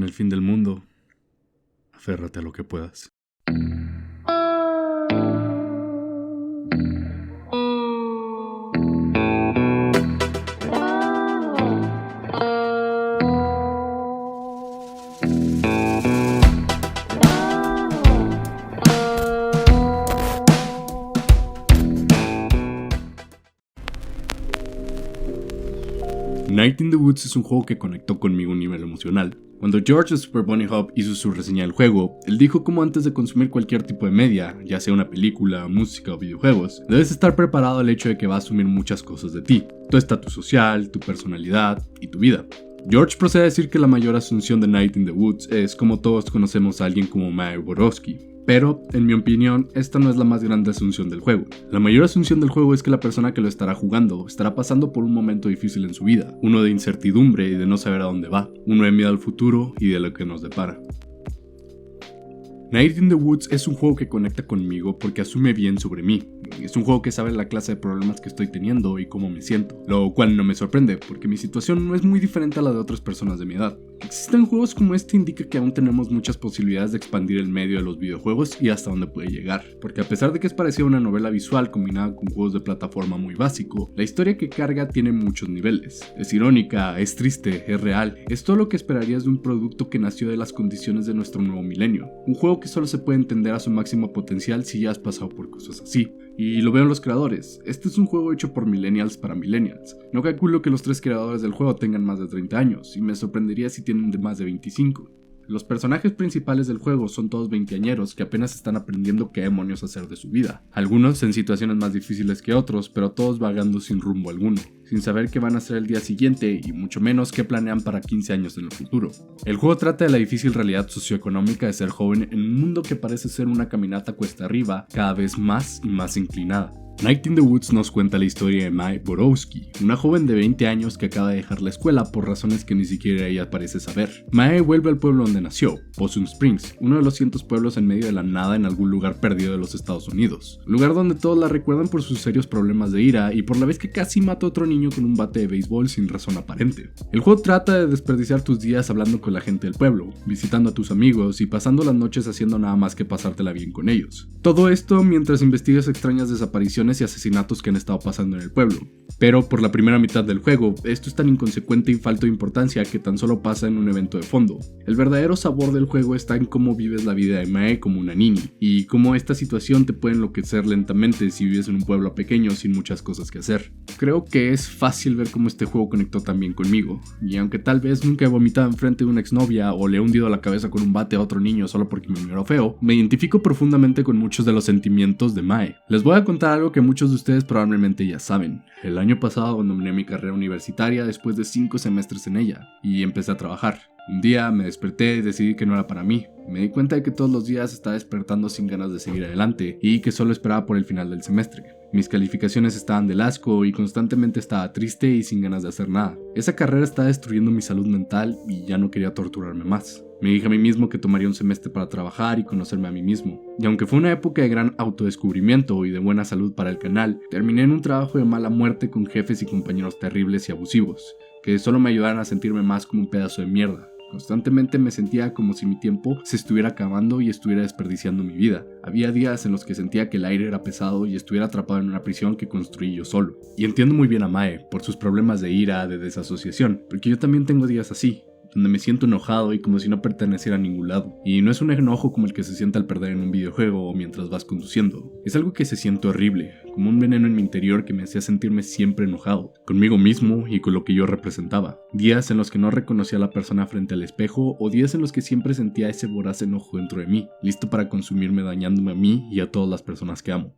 el fin del mundo, aférrate a lo que puedas. Night in the Woods es un juego que conectó conmigo a un nivel emocional. Cuando George de Super Bunny Hub hizo su reseña del juego, él dijo como antes de consumir cualquier tipo de media, ya sea una película, música o videojuegos, debes estar preparado al hecho de que va a asumir muchas cosas de ti, tu estatus social, tu personalidad y tu vida. George procede a decir que la mayor asunción de Night in the Woods es como todos conocemos a alguien como Mae Borowski. Pero, en mi opinión, esta no es la más grande asunción del juego. La mayor asunción del juego es que la persona que lo estará jugando estará pasando por un momento difícil en su vida, uno de incertidumbre y de no saber a dónde va, uno de miedo al futuro y de lo que nos depara. Night in the Woods es un juego que conecta conmigo porque asume bien sobre mí. Es un juego que sabe la clase de problemas que estoy teniendo y cómo me siento, lo cual no me sorprende porque mi situación no es muy diferente a la de otras personas de mi edad. Existen juegos como este indica que aún tenemos muchas posibilidades de expandir el medio de los videojuegos y hasta dónde puede llegar, porque a pesar de que es parecida a una novela visual combinada con juegos de plataforma muy básico, la historia que carga tiene muchos niveles. Es irónica, es triste, es real, es todo lo que esperarías de un producto que nació de las condiciones de nuestro nuevo milenio. Un juego que solo se puede entender a su máximo potencial si ya has pasado por cosas así. Y lo veo en los creadores, este es un juego hecho por millennials para millennials. No calculo que los 3 creadores del juego tengan más de 30 años, y me sorprendería si tienen de más de 25. Los personajes principales del juego son todos veinteañeros que apenas están aprendiendo qué demonios hacer de su vida. Algunos en situaciones más difíciles que otros, pero todos vagando sin rumbo alguno, sin saber qué van a hacer el día siguiente y mucho menos qué planean para 15 años en el futuro. El juego trata de la difícil realidad socioeconómica de ser joven en un mundo que parece ser una caminata cuesta arriba cada vez más y más inclinada. Night in the Woods nos cuenta la historia de Mae Borowski, una joven de 20 años que acaba de dejar la escuela por razones que ni siquiera ella parece saber. Mae vuelve al pueblo donde nació, Possum Springs, uno de los cientos pueblos en medio de la nada en algún lugar perdido de los Estados Unidos. Lugar donde todos la recuerdan por sus serios problemas de ira y por la vez que casi mata a otro niño con un bate de béisbol sin razón aparente. El juego trata de desperdiciar tus días hablando con la gente del pueblo, visitando a tus amigos y pasando las noches haciendo nada más que pasártela bien con ellos. Todo esto mientras investigas extrañas desapariciones y asesinatos que han estado pasando en el pueblo. Pero por la primera mitad del juego, esto es tan inconsecuente y falto de importancia que tan solo pasa en un evento de fondo. El verdadero sabor del juego está en cómo vives la vida de Mae como una niña, y cómo esta situación te puede enloquecer lentamente si vives en un pueblo pequeño sin muchas cosas que hacer. Creo que es fácil ver cómo este juego conectó también conmigo, y aunque tal vez nunca he vomitado enfrente de una exnovia o le he hundido la cabeza con un bate a otro niño solo porque me miró feo, me identifico profundamente con muchos de los sentimientos de Mae. Les voy a contar algo que muchos de ustedes probablemente ya saben. El año pasado abandoné mi carrera universitaria después de 5 semestres en ella, y empecé a trabajar. Un día me desperté y decidí que no era para mí. Me di cuenta de que todos los días estaba despertando sin ganas de seguir adelante y que solo esperaba por el final del semestre. Mis calificaciones estaban del asco y constantemente estaba triste y sin ganas de hacer nada. Esa carrera estaba destruyendo mi salud mental y ya no quería torturarme más. Me dije a mí mismo que tomaría un semestre para trabajar y conocerme a mí mismo. Y aunque fue una época de gran autodescubrimiento y de buena salud para el canal, terminé en un trabajo de mala muerte con jefes y compañeros terribles y abusivos, que solo me ayudaron a sentirme más como un pedazo de mierda. Constantemente me sentía como si mi tiempo se estuviera acabando y estuviera desperdiciando mi vida. Había días en los que sentía que el aire era pesado y estuviera atrapado en una prisión que construí yo solo. Y entiendo muy bien a Mae por sus problemas de ira, de desasociación, porque yo también tengo días así, donde me siento enojado y como si no perteneciera a ningún lado. Y no es un enojo como el que se siente al perder en un videojuego o mientras vas conduciendo. Es algo que se siente horrible, como un veneno en mi interior que me hacía sentirme siempre enojado, conmigo mismo y con lo que yo representaba. Días en los que no reconocía a la persona frente al espejo o días en los que siempre sentía ese voraz enojo dentro de mí, listo para consumirme dañándome a mí y a todas las personas que amo.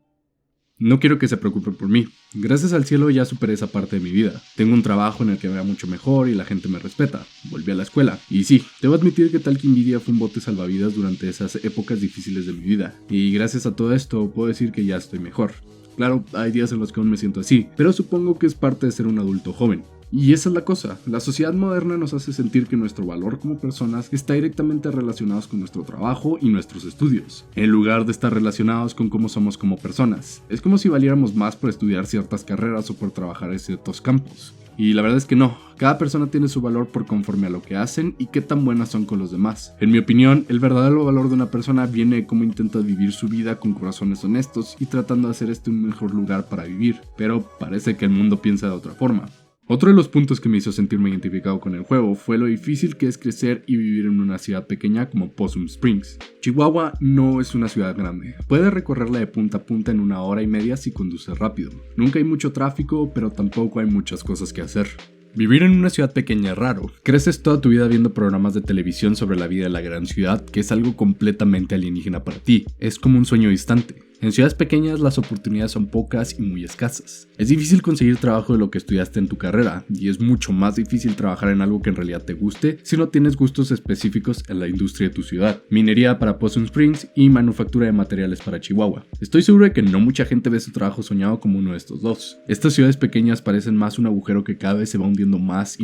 No quiero que se preocupen por mí. Gracias al cielo ya superé esa parte de mi vida. Tengo un trabajo en el que me va mucho mejor y la gente me respeta. Volví a la escuela. Y sí, debo admitir que tal que Nvidia fue un bote salvavidas durante esas épocas difíciles de mi vida. Y gracias a todo esto puedo decir que ya estoy mejor. Claro, hay días en los que aún me siento así, pero supongo que es parte de ser un adulto joven. Y esa es la cosa, la sociedad moderna nos hace sentir que nuestro valor como personas está directamente relacionado con nuestro trabajo y nuestros estudios, en lugar de estar relacionados con cómo somos como personas. Es como si valiéramos más por estudiar ciertas carreras o por trabajar en ciertos campos. Y la verdad es que no, cada persona tiene su valor por conforme a lo que hacen y qué tan buenas son con los demás. En mi opinión, el verdadero valor de una persona viene de cómo intenta vivir su vida con corazones honestos y tratando de hacer este un mejor lugar para vivir, pero parece que el mundo piensa de otra forma. Otro de los puntos que me hizo sentirme identificado con el juego fue lo difícil que es crecer y vivir en una ciudad pequeña como Possum Springs. Chihuahua no es una ciudad grande, puedes recorrerla de punta a punta en 1 hora y media si conduces rápido. Nunca hay mucho tráfico, pero tampoco hay muchas cosas que hacer. Vivir en una ciudad pequeña es raro. Creces toda tu vida viendo programas de televisión sobre la vida de la gran ciudad, que es algo completamente alienígena para ti. Es como un sueño distante. En ciudades pequeñas las oportunidades son pocas y muy escasas. Es difícil conseguir trabajo de lo que estudiaste en tu carrera, y es mucho más difícil trabajar en algo que en realidad te guste si no tienes gustos específicos en la industria de tu ciudad. Minería para Possum Springs y manufactura de materiales para Chihuahua. Estoy seguro de que no mucha gente ve su trabajo soñado como uno de estos dos. Estas ciudades pequeñas parecen más un agujero que cada vez se va hundiendo más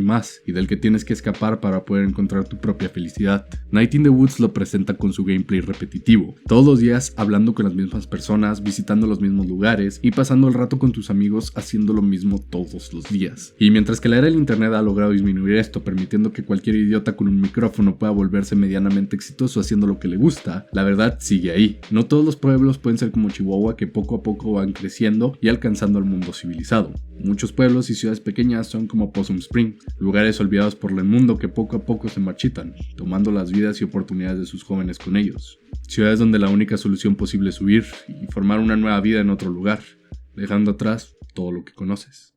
y del que tienes que escapar para poder encontrar tu propia felicidad. Night in the Woods lo presenta con su gameplay repetitivo, todos los días hablando con las mismas personas, visitando los mismos lugares y pasando el rato con tus amigos haciendo lo mismo todos los días. Y mientras que la era del internet ha logrado disminuir esto, permitiendo que cualquier idiota con un micrófono pueda volverse medianamente exitoso haciendo lo que le gusta, la verdad sigue ahí. No todos los pueblos pueden ser como Chihuahua, que poco a poco van creciendo y alcanzando al mundo civilizado. Muchos pueblos y ciudades pequeñas son como Possum Springs, lugares olvidados por el mundo que poco a poco se marchitan, tomando las vidas y oportunidades de sus jóvenes con ellos. Ciudades donde la única solución posible es huir y formar una nueva vida en otro lugar, dejando atrás todo lo que conoces.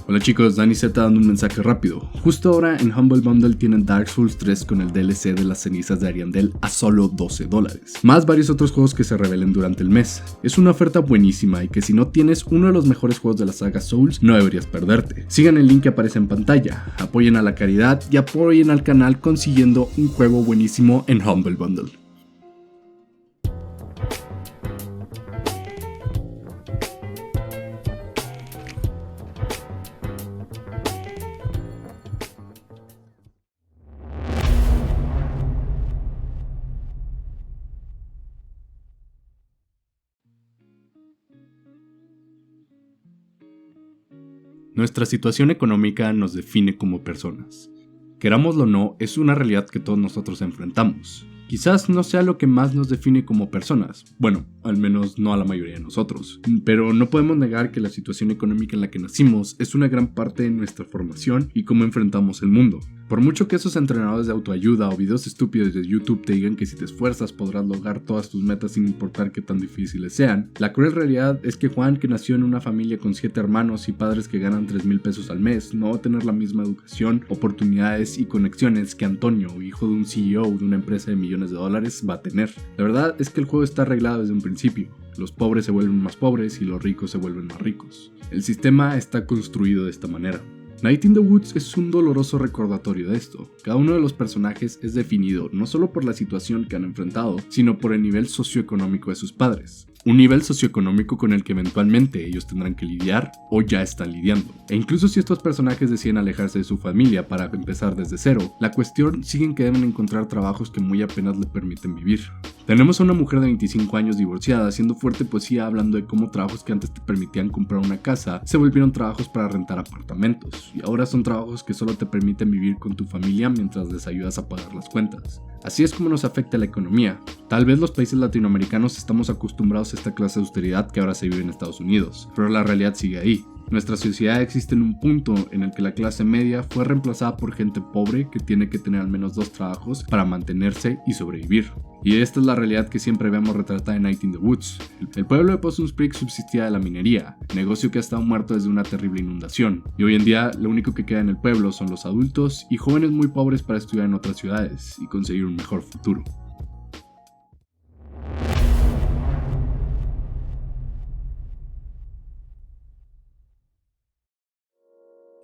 Hola chicos, Dani Z dando un mensaje rápido. Justo ahora en Humble Bundle tienen Dark Souls 3 con el DLC de las cenizas de Ariandel a solo $12, más varios otros juegos que se revelen durante el mes. Es una oferta buenísima y que si no tienes uno de los mejores juegos de la saga Souls, no deberías perderte. Sigan el link que aparece en pantalla, apoyen a la caridad y apoyen al canal consiguiendo un juego buenísimo en Humble Bundle. Nuestra situación económica nos define como personas. Querámoslo o no, es una realidad que todos nosotros enfrentamos. Quizás no sea lo que más nos define como personas, bueno, al menos no a la mayoría de nosotros, pero no podemos negar que la situación económica en la que nacimos es una gran parte de nuestra formación y cómo enfrentamos el mundo. Por mucho que esos entrenadores de autoayuda o videos estúpidos de YouTube te digan que si te esfuerzas podrás lograr todas tus metas sin importar qué tan difíciles sean, la cruel realidad es que Juan, que nació en una familia con 7 hermanos y padres que ganan 3,000 pesos al mes, no va a tener la misma educación, oportunidades y conexiones que Antonio, hijo de un CEO de una empresa de millones de dólares, va a tener. La verdad es que el juego está arreglado desde un principio. Los pobres se vuelven más pobres y los ricos se vuelven más ricos. El sistema está construido de esta manera. Night in the Woods es un doloroso recordatorio de esto. Cada uno de los personajes es definido no solo por la situación que han enfrentado, sino por el nivel socioeconómico de sus padres. Un nivel socioeconómico con el que eventualmente ellos tendrán que lidiar o ya están lidiando. E incluso si estos personajes deciden alejarse de su familia para empezar desde cero, la cuestión sigue en que deben encontrar trabajos que muy apenas les permiten vivir. Tenemos a una mujer de 25 años divorciada haciendo fuerte poesía hablando de cómo trabajos que antes te permitían comprar una casa se volvieron trabajos para rentar apartamentos y ahora son trabajos que solo te permiten vivir con tu familia mientras les ayudas a pagar las cuentas. Así es como nos afecta la economía. Tal vez los países latinoamericanos estamos acostumbrados a esta clase de austeridad que ahora se vive en Estados Unidos, pero la realidad sigue ahí. Nuestra sociedad existe en un punto en el que la clase media fue reemplazada por gente pobre que tiene que tener al menos 2 trabajos para mantenerse y sobrevivir. Y esta es la realidad que siempre vemos retratada en Night in the Woods. El pueblo de Possum Springs subsistía de la minería, negocio que ha estado muerto desde una terrible inundación, y hoy en día lo único que queda en el pueblo son los adultos y jóvenes muy pobres para estudiar en otras ciudades y conseguir un mejor futuro.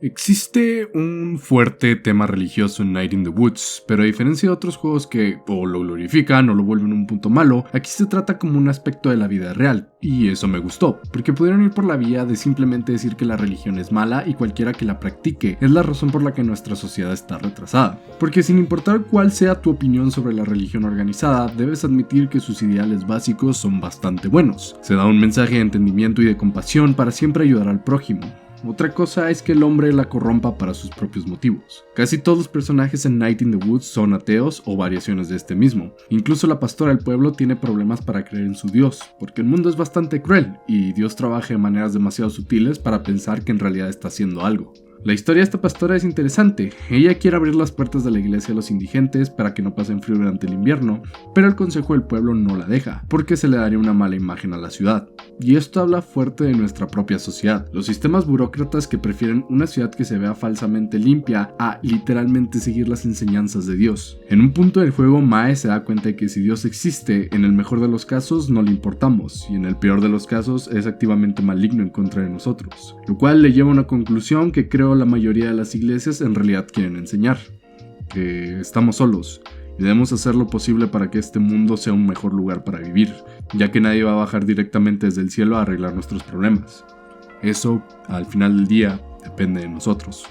Existe un fuerte tema religioso en Night in the Woods, pero a diferencia de otros juegos que o lo glorifican o lo vuelven un punto malo, aquí se trata como un aspecto de la vida real, y eso me gustó, porque pudieron ir por la vía de simplemente decir que la religión es mala y cualquiera que la practique es la razón por la que nuestra sociedad está retrasada. Porque sin importar cuál sea tu opinión sobre la religión organizada, debes admitir que sus ideales básicos son bastante buenos. Se da un mensaje de entendimiento y de compasión para siempre ayudar al prójimo. Otra cosa es que el hombre la corrompa para sus propios motivos. Casi todos los personajes en Night in the Woods son ateos o variaciones de este mismo. Incluso la pastora del pueblo tiene problemas para creer en su Dios, porque el mundo es bastante cruel y Dios trabaja de maneras demasiado sutiles para pensar que en realidad está haciendo algo. La historia de esta pastora es interesante. Ella quiere abrir las puertas de la iglesia a los indigentes para que no pasen frío durante el invierno, pero el consejo del pueblo no la deja, porque se le daría una mala imagen a la ciudad. Y esto habla fuerte de nuestra propia sociedad. Los sistemas burócratas que prefieren una ciudad que se vea falsamente limpia a literalmente seguir las enseñanzas de Dios. En un punto del juego, Mae se da cuenta de que si Dios existe, en el mejor de los casos no le importamos, y en el peor de los casos es activamente maligno en contra de nosotros. Lo cual le lleva a una conclusión que creo la mayoría de las iglesias en realidad quieren enseñar, que estamos solos y debemos hacer lo posible para que este mundo sea un mejor lugar para vivir, ya que nadie va a bajar directamente desde el cielo a arreglar nuestros problemas. Eso, al final del día, depende de nosotros.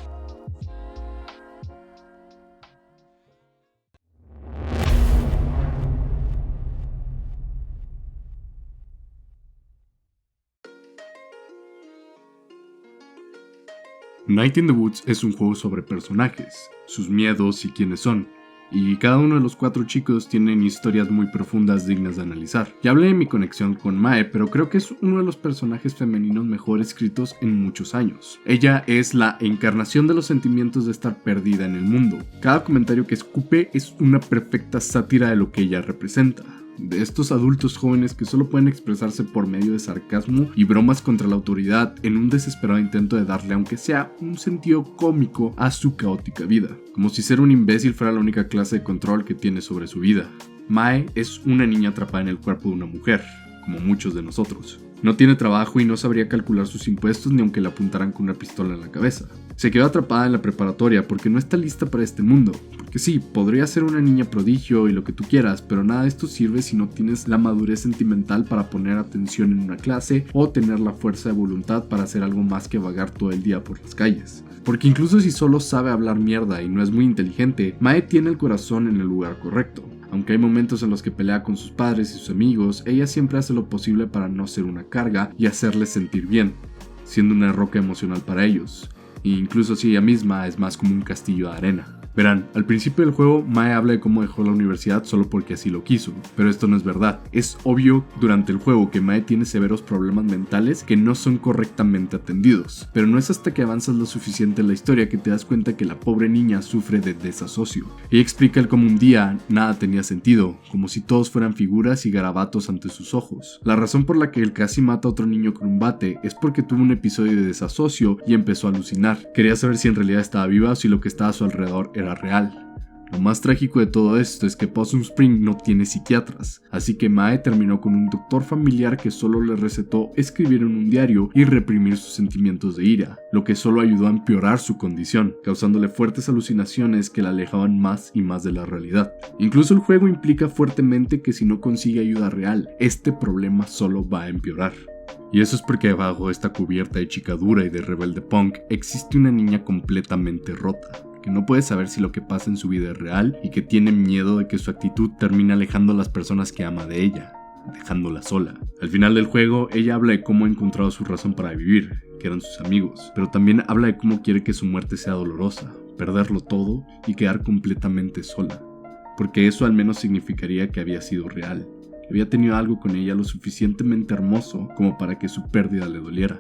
Night in the Woods es un juego sobre personajes, sus miedos y quiénes son, y cada uno de los 4 chicos tienen historias muy profundas dignas de analizar. Ya hablé de mi conexión con Mae, pero creo que es uno de los personajes femeninos mejor escritos en muchos años. Ella es la encarnación de los sentimientos de estar perdida en el mundo. Cada comentario que escupe es una perfecta sátira de lo que ella representa. De estos adultos jóvenes que solo pueden expresarse por medio de sarcasmo y bromas contra la autoridad en un desesperado intento de darle, aunque sea, un sentido cómico a su caótica vida, como si ser un imbécil fuera la única clase de control que tiene sobre su vida. Mae es una niña atrapada en el cuerpo de una mujer, como muchos de nosotros. No tiene trabajo y no sabría calcular sus impuestos ni aunque le apuntaran con una pistola en la cabeza. Se quedó atrapada en la preparatoria porque no está lista para este mundo. Porque sí, podría ser una niña prodigio y lo que tú quieras, pero nada de esto sirve si no tienes la madurez sentimental para poner atención en una clase o tener la fuerza de voluntad para hacer algo más que vagar todo el día por las calles. Porque incluso si solo sabe hablar mierda y no es muy inteligente, Mae tiene el corazón en el lugar correcto. Aunque hay momentos en los que pelea con sus padres y sus amigos, ella siempre hace lo posible para no ser una carga y hacerles sentir bien, siendo una roca emocional para ellos. E incluso si ella misma es más como un castillo de arena. Verán, al principio del juego, Mae habla de cómo dejó la universidad solo porque así lo quiso, pero esto no es verdad. Es obvio durante el juego que Mae tiene severos problemas mentales que no son correctamente atendidos, pero no es hasta que avanzas lo suficiente en la historia que te das cuenta que la pobre niña sufre de desasocio. Ella explica el cómo un día nada tenía sentido, como si todos fueran figuras y garabatos ante sus ojos. La razón por la que él casi mata a otro niño con un bate es porque tuvo un episodio de desasocio y empezó a alucinar. Quería saber si en realidad estaba viva o si lo que estaba a su alrededor era real. Lo más trágico de todo esto es que Possum Spring no tiene psiquiatras, así que Mae terminó con un doctor familiar que solo le recetó escribir en un diario y reprimir sus sentimientos de ira, lo que solo ayudó a empeorar su condición, causándole fuertes alucinaciones que la alejaban más y más de la realidad. Incluso el juego implica fuertemente que si no consigue ayuda real, este problema solo va a empeorar. Y eso es porque bajo esta cubierta de chica dura y de rebelde punk existe una niña completamente rota, que no puede saber si lo que pasa en su vida es real y que tiene miedo de que su actitud termine alejando a las personas que ama de ella, dejándola sola. Al final del juego, ella habla de cómo ha encontrado su razón para vivir, que eran sus amigos, pero también habla de cómo quiere que su muerte sea dolorosa, perderlo todo y quedar completamente sola, porque eso al menos significaría que había sido real. Había tenido algo con ella lo suficientemente hermoso como para que su pérdida le doliera.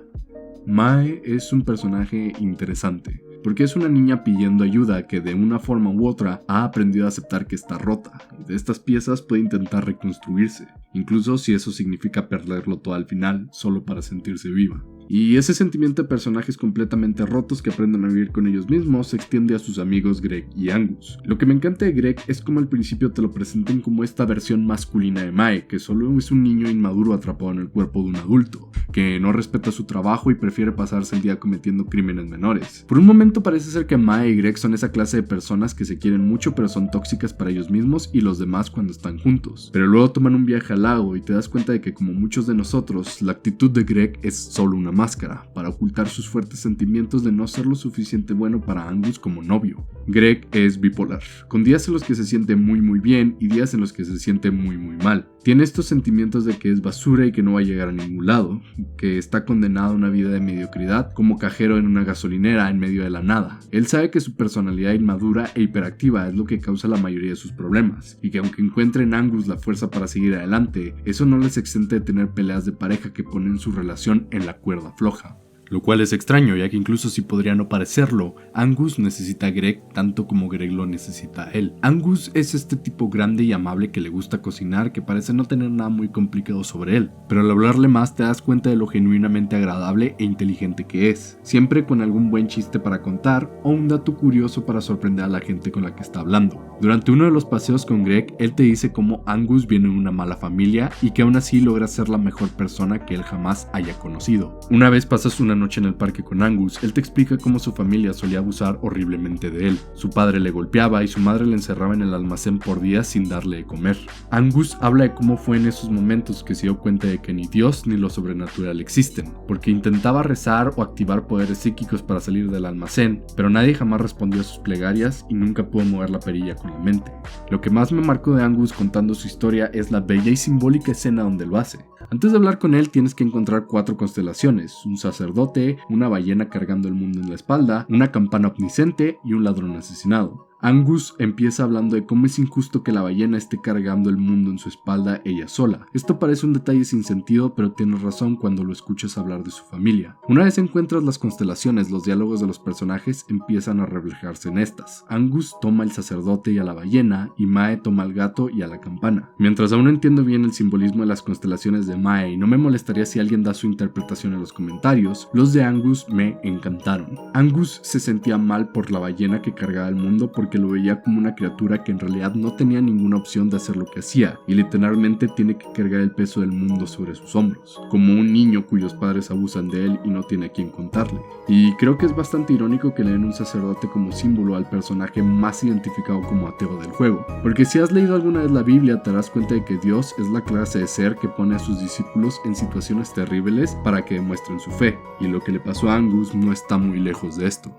Mae es un personaje interesante, porque es una niña pidiendo ayuda que de una forma u otra ha aprendido a aceptar que está rota, y de estas piezas puede intentar reconstruirse, incluso si eso significa perderlo todo al final, solo para sentirse viva. Y ese sentimiento de personajes completamente rotos que aprenden a vivir con ellos mismos se extiende a sus amigos Greg y Angus. Lo que me encanta de Greg es como al principio te lo presenten como esta versión masculina de Mae, que solo es un niño inmaduro atrapado en el cuerpo de un adulto, que no respeta su trabajo y prefiere pasarse el día cometiendo crímenes menores. Por un momento parece ser que Mae y Greg son esa clase de personas que se quieren mucho pero son tóxicas para ellos mismos y los demás cuando están juntos. Pero luego toman un viaje al lago y te das cuenta de que, como muchos de nosotros, la actitud de Greg es solo una máscara para ocultar sus fuertes sentimientos de no ser lo suficiente bueno para Angus como novio. Greg es bipolar, con días en los que se siente muy bien y días en los que se siente muy mal. Tiene estos sentimientos de que es basura y que no va a llegar a ningún lado, que está condenado a una vida de mediocridad como cajero en una gasolinera en medio de la nada. Él sabe que su personalidad inmadura e hiperactiva es lo que causa la mayoría de sus problemas, y que aunque encuentre en Angus la fuerza para seguir adelante, eso no les exente de tener peleas de pareja que ponen su relación en la cuerda floja. Lo cual es extraño, ya que incluso si podría no parecerlo, Angus necesita a Greg tanto como Greg lo necesita a él. Angus es este tipo grande y amable que le gusta cocinar, que parece no tener nada muy complicado sobre él, pero al hablarle más te das cuenta de lo genuinamente agradable e inteligente que es, siempre con algún buen chiste para contar o un dato curioso para sorprender a la gente con la que está hablando. Durante uno de los paseos con Greg, él te dice cómo Angus viene de una mala familia y que aún así logra ser la mejor persona que él jamás haya conocido. Una vez pasas una noche en el parque con Angus, él te explica cómo su familia solía abusar horriblemente de él. Su padre le golpeaba y su madre le encerraba en el almacén por días sin darle de comer. Angus habla de cómo fue en esos momentos que se dio cuenta de que ni Dios ni lo sobrenatural existen, porque intentaba rezar o activar poderes psíquicos para salir del almacén, pero nadie jamás respondió a sus plegarias y nunca pudo mover la perilla con la mente. Lo que más me marcó de Angus contando su historia es la bella y simbólica escena donde lo hace. Antes de hablar con él tienes que encontrar 4 constelaciones, un sacerdote, una ballena cargando el mundo en la espalda, una campana omnisciente y un ladrón asesinado. Angus empieza hablando de cómo es injusto que la ballena esté cargando el mundo en su espalda ella sola. Esto parece un detalle sin sentido, pero tienes razón cuando lo escuchas hablar de su familia. Una vez encuentras las constelaciones, los diálogos de los personajes empiezan a reflejarse en estas. Angus toma al sacerdote y a la ballena, y Mae toma al gato y a la campana. Mientras aún no entiendo bien el simbolismo de las constelaciones de Mae y no me molestaría si alguien da su interpretación en los comentarios, los de Angus me encantaron. Angus se sentía mal por la ballena que cargaba el mundo porque lo veía como una criatura que en realidad no tenía ninguna opción de hacer lo que hacía y literalmente tiene que cargar el peso del mundo sobre sus hombros, como un niño cuyos padres abusan de él y no tiene a quien contarle. Y creo que es bastante irónico que le den un sacerdote como símbolo al personaje más identificado como ateo del juego, porque si has leído alguna vez la Biblia te darás cuenta de que Dios es la clase de ser que pone a sus discípulos en situaciones terribles para que demuestren su fe, y lo que le pasó a Angus no está muy lejos de esto.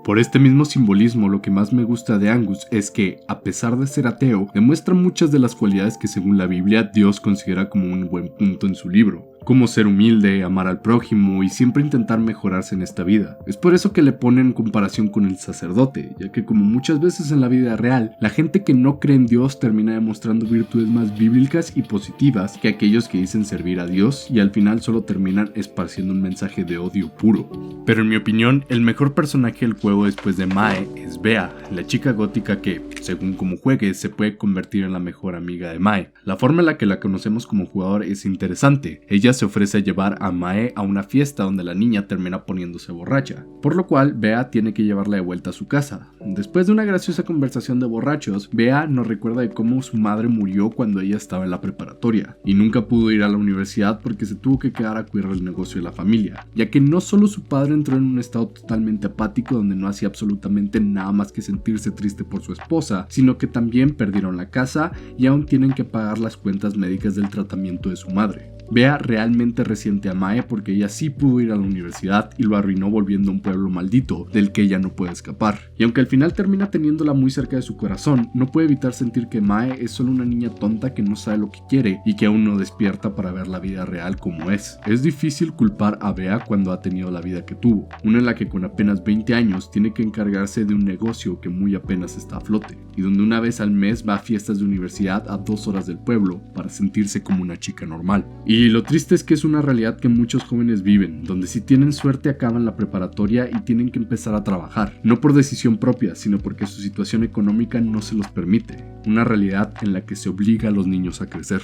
Por este mismo simbolismo, lo que más me gusta de Angus es que, a pesar de ser ateo, demuestra muchas de las cualidades que según la Biblia Dios considera como un buen punto en su libro, como ser humilde, amar al prójimo y siempre intentar mejorarse en esta vida. Es por eso que le ponen en comparación con el sacerdote, ya que como muchas veces en la vida real, la gente que no cree en Dios termina demostrando virtudes más bíblicas y positivas que aquellos que dicen servir a Dios y al final solo terminan esparciendo un mensaje de odio puro. Pero en mi opinión, el mejor personaje del juego después de Mae es Bea, la chica gótica que, según como juegues, se puede convertir en la mejor amiga de Mae. La forma en la que la conocemos como jugador es interesante. Ella se ofrece a llevar a Mae a una fiesta donde la niña termina poniéndose borracha, por lo cual Bea tiene que llevarla de vuelta a su casa. Después de una graciosa conversación de borrachos, Bea nos recuerda de cómo su madre murió cuando ella estaba en la preparatoria y nunca pudo ir a la universidad porque se tuvo que quedar a cuidar el negocio de la familia, ya que no solo su padre entró en un estado totalmente apático donde no hacía absolutamente nada más que sentirse triste por su esposa, sino que también perdieron la casa y aún tienen que pagar las cuentas médicas del tratamiento de su madre. Bea realmente resiente a Mae porque ella sí pudo ir a la universidad y lo arruinó volviendo a un pueblo maldito del que ella no puede escapar. Y aunque al final termina teniéndola muy cerca de su corazón, no puede evitar sentir que Mae es solo una niña tonta que no sabe lo que quiere y que aún no despierta para ver la vida real como es. Es difícil culpar a Bea cuando ha tenido la vida que tuvo, una en la que con apenas 20 años tiene que encargarse de un negocio que muy apenas está a flote, y donde una vez al mes va a fiestas de universidad a 2 horas del pueblo para sentirse como una chica normal. Y lo triste es que es una realidad que muchos jóvenes viven, donde si tienen suerte acaban la preparatoria y tienen que empezar a trabajar, no por decisión propia, sino porque su situación económica no se los permite, una realidad en la que se obliga a los niños a crecer.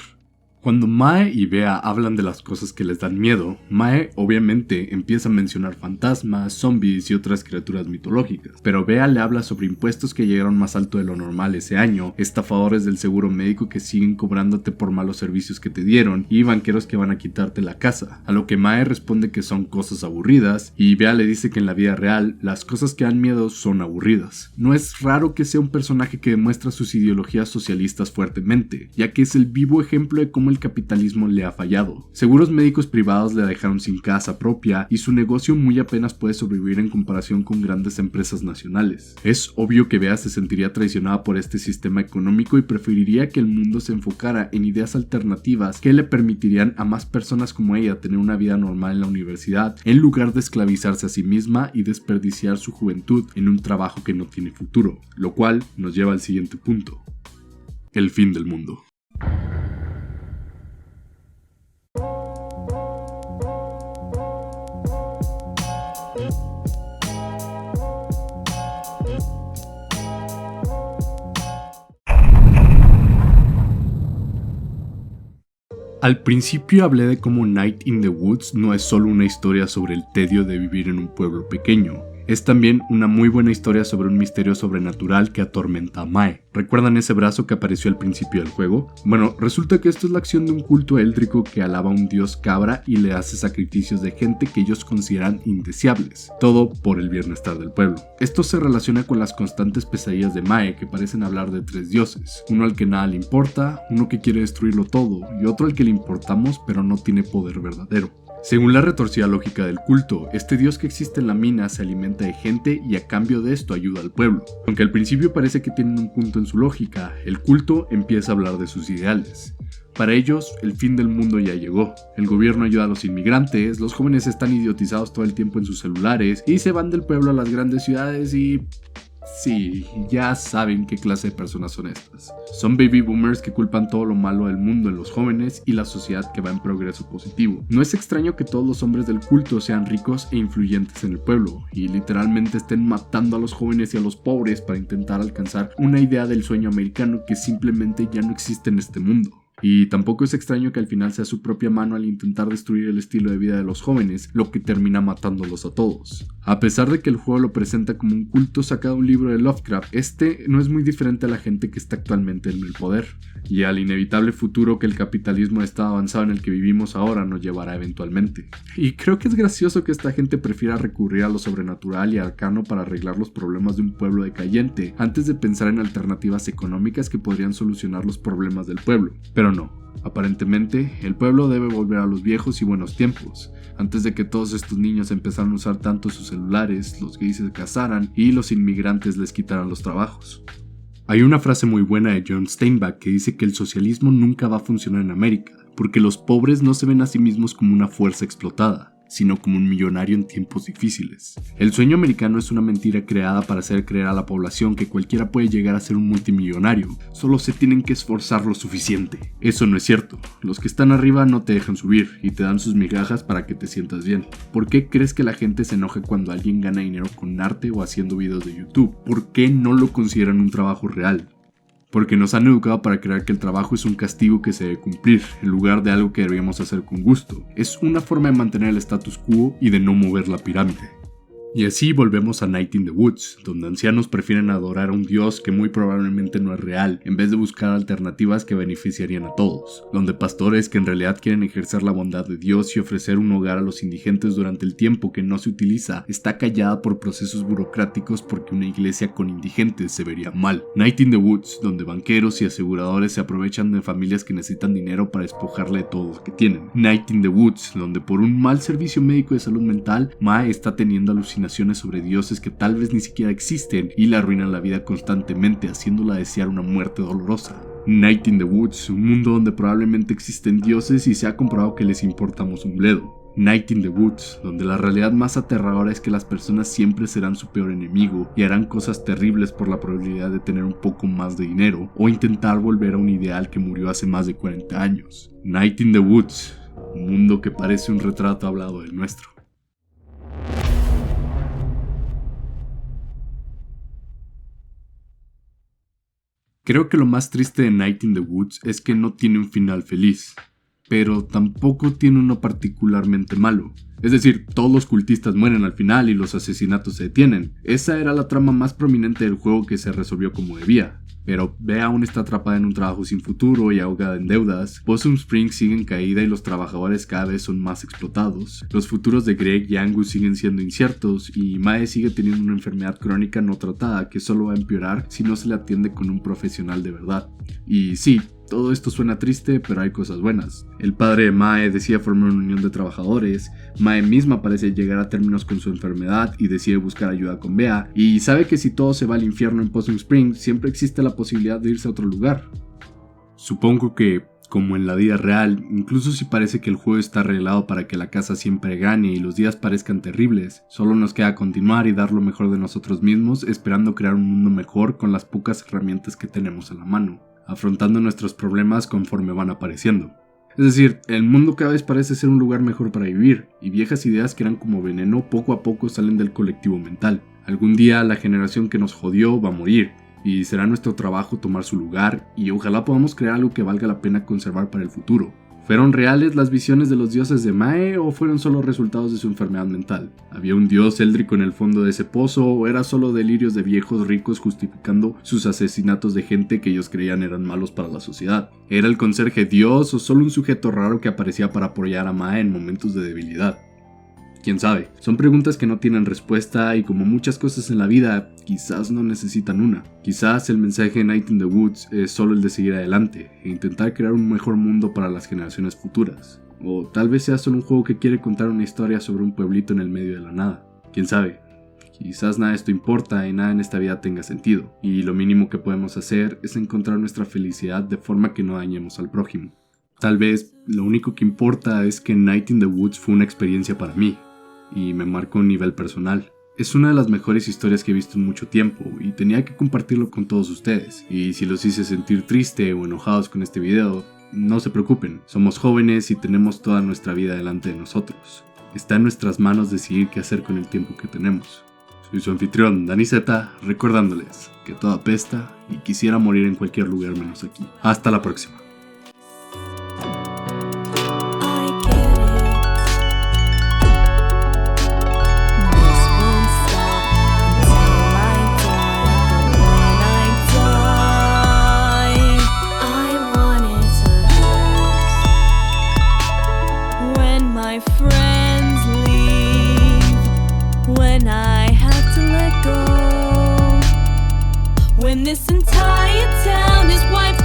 Cuando Mae y Bea hablan de las cosas que les dan miedo, Mae obviamente empieza a mencionar fantasmas, zombies y otras criaturas mitológicas, pero Bea le habla sobre impuestos que llegaron más alto de lo normal ese año, estafadores del seguro médico que siguen cobrándote por malos servicios que te dieron y banqueros que van a quitarte la casa, a lo que Mae responde que son cosas aburridas y Bea le dice que en la vida real las cosas que dan miedo son aburridas. No es raro que sea un personaje que demuestra sus ideologías socialistas fuertemente, ya que es el vivo ejemplo de cómo el capitalismo le ha fallado. Seguros médicos privados le dejaron sin casa propia y su negocio muy apenas puede sobrevivir en comparación con grandes empresas nacionales. Es obvio que Bea se sentiría traicionada por este sistema económico y preferiría que el mundo se enfocara en ideas alternativas que le permitirían a más personas como ella tener una vida normal en la universidad, en lugar de esclavizarse a sí misma y desperdiciar su juventud en un trabajo que no tiene futuro, lo cual nos lleva al siguiente punto: el fin del mundo. Al principio hablé de cómo Night in the Woods no es solo una historia sobre el tedio de vivir en un pueblo pequeño, es también una muy buena historia sobre un misterio sobrenatural que atormenta a Mae. ¿Recuerdan ese brazo que apareció al principio del juego? Bueno, resulta que esto es la acción de un culto éldrico que alaba a un dios cabra y le hace sacrificios de gente que ellos consideran indeseables, todo por el bienestar del pueblo. Esto se relaciona con las constantes pesadillas de Mae que parecen hablar de tres dioses, uno al que nada le importa, uno que quiere destruirlo todo y otro al que le importamos pero no tiene poder verdadero. Según la retorcida lógica del culto, este dios que existe en la mina se alimenta de gente y a cambio de esto ayuda al pueblo. Aunque al principio parece que tienen un punto en su lógica, el culto empieza a hablar de sus ideales. Para ellos, el fin del mundo ya llegó. El gobierno ayuda a los inmigrantes, los jóvenes están idiotizados todo el tiempo en sus celulares y se van del pueblo a las grandes ciudades y... sí, ya saben qué clase de personas son estas. Son baby boomers que culpan todo lo malo del mundo en los jóvenes y la sociedad que va en progreso positivo. No es extraño que todos los hombres del culto sean ricos e influyentes en el pueblo y literalmente estén matando a los jóvenes y a los pobres para intentar alcanzar una idea del sueño americano que simplemente ya no existe en este mundo. Y tampoco es extraño que al final sea su propia mano al intentar destruir el estilo de vida de los jóvenes lo que termina matándolos a todos. A pesar de que el juego lo presenta como un culto sacado de un libro de Lovecraft, este no es muy diferente a la gente que está actualmente en el poder, y al inevitable futuro que el capitalismo de estado avanzado en el que vivimos ahora nos llevará eventualmente. Y creo que es gracioso que esta gente prefiera recurrir a lo sobrenatural y arcano para arreglar los problemas de un pueblo decayente, antes de pensar en alternativas económicas que podrían solucionar los problemas del pueblo. Pero no, aparentemente el pueblo debe volver a los viejos y buenos tiempos, antes de que todos estos niños empezaran a usar tanto sus celulares, los gays se casaran y los inmigrantes les quitaran los trabajos. Hay una frase muy buena de John Steinbeck que dice que el socialismo nunca va a funcionar en América, porque los pobres no se ven a sí mismos como una fuerza explotada, sino como un millonario en tiempos difíciles. El sueño americano es una mentira creada para hacer creer a la población que cualquiera puede llegar a ser un multimillonario, solo se tienen que esforzar lo suficiente. Eso no es cierto, los que están arriba no te dejan subir y te dan sus migajas para que te sientas bien. ¿Por qué crees que la gente se enoja cuando alguien gana dinero con arte o haciendo videos de YouTube? ¿Por qué no lo consideran un trabajo real? Porque nos han educado para creer que el trabajo es un castigo que se debe cumplir, en lugar de algo que deberíamos hacer con gusto. Es una forma de mantener el status quo y de no mover la pirámide. Y así volvemos a Night in the Woods, donde ancianos prefieren adorar a un dios que muy probablemente no es real, en vez de buscar alternativas que beneficiarían a todos, donde pastores que en realidad quieren ejercer la bondad de Dios y ofrecer un hogar a los indigentes durante el tiempo que no se utiliza, está callada por procesos burocráticos porque una iglesia con indigentes se vería mal. Night in the Woods, donde banqueros y aseguradores se aprovechan de familias que necesitan dinero para despojarle de todo lo que tienen. Night in the Woods, donde por un mal servicio médico de salud mental, Mae está teniendo alucinaciones sobre dioses que tal vez ni siquiera existen y le arruinan la vida constantemente, haciéndola desear una muerte dolorosa. Night in the Woods, un mundo donde probablemente existen dioses y se ha comprobado que les importamos un bledo. Night in the Woods, donde la realidad más aterradora es que las personas siempre serán su peor enemigo y harán cosas terribles por la probabilidad de tener un poco más de dinero o intentar volver a un ideal que murió hace más de 40 años. Night in the Woods, un mundo que parece un retrato hablado del nuestro. Creo que lo más triste de Night in the Woods es que no tiene un final feliz. pero tampoco tiene uno particularmente malo. Es decir, todos los cultistas mueren al final y los asesinatos se detienen. Esa era la trama más prominente del juego que se resolvió como debía. Pero Bea aún está atrapada en un trabajo sin futuro y ahogada en deudas. Possum Springs sigue en caída y los trabajadores cada vez son más explotados. Los futuros de Greg y Angus siguen siendo inciertos y Mae sigue teniendo una enfermedad crónica no tratada que solo va a empeorar si no se le atiende con un profesional de verdad. Y sí, todo esto suena triste, pero hay cosas buenas. El padre de Mae decide formar una unión de trabajadores, Mae misma parece llegar a términos con su enfermedad y decide buscar ayuda con Bea, y sabe que si todo se va al infierno en Possum Springs, siempre existe la posibilidad de irse a otro lugar. Supongo que, como en la vida real, incluso si parece que el juego está arreglado para que la casa siempre gane y los días parezcan terribles, solo nos queda continuar y dar lo mejor de nosotros mismos, esperando crear un mundo mejor con las pocas herramientas que tenemos a la mano, afrontando nuestros problemas conforme van apareciendo. Es decir, el mundo cada vez parece ser un lugar mejor para vivir, y viejas ideas que eran como veneno poco a poco salen del colectivo mental. Algún día la generación que nos jodió va a morir, y será nuestro trabajo tomar su lugar, y ojalá podamos crear algo que valga la pena conservar para el futuro. ¿Fueron reales las visiones de los dioses de Mae o fueron solo resultados de su enfermedad mental? ¿Había un dios éldrico en el fondo de ese pozo o era solo delirios de viejos ricos justificando sus asesinatos de gente que ellos creían eran malos para la sociedad? ¿Era el conserje dios o solo un sujeto raro que aparecía para apoyar a Mae en momentos de debilidad? ¿Quién sabe? Son preguntas que no tienen respuesta y como muchas cosas en la vida, quizás no necesitan una. Quizás el mensaje de Night in the Woods es solo el de seguir adelante e intentar crear un mejor mundo para las generaciones futuras. O tal vez sea solo un juego que quiere contar una historia sobre un pueblito en el medio de la nada. ¿Quién sabe? Quizás nada de esto importa y nada en esta vida tenga sentido. Y lo mínimo que podemos hacer es encontrar nuestra felicidad de forma que no dañemos al prójimo. Tal vez lo único que importa es que Night in the Woods fue una experiencia para mí. Y me marcó a un nivel personal. Es una de las mejores historias que he visto en mucho tiempo y tenía que compartirlo con todos ustedes. Y si los hice sentir triste o enojados con este video, no se preocupen, somos jóvenes y tenemos toda nuestra vida delante de nosotros. Está en nuestras manos decidir qué hacer con el tiempo que tenemos. Soy su anfitrión, Dani Z, recordándoles que todo apesta y quisiera morir en cualquier lugar menos aquí. Hasta la próxima. Friends leave when I have to let go, when this entire town is wiped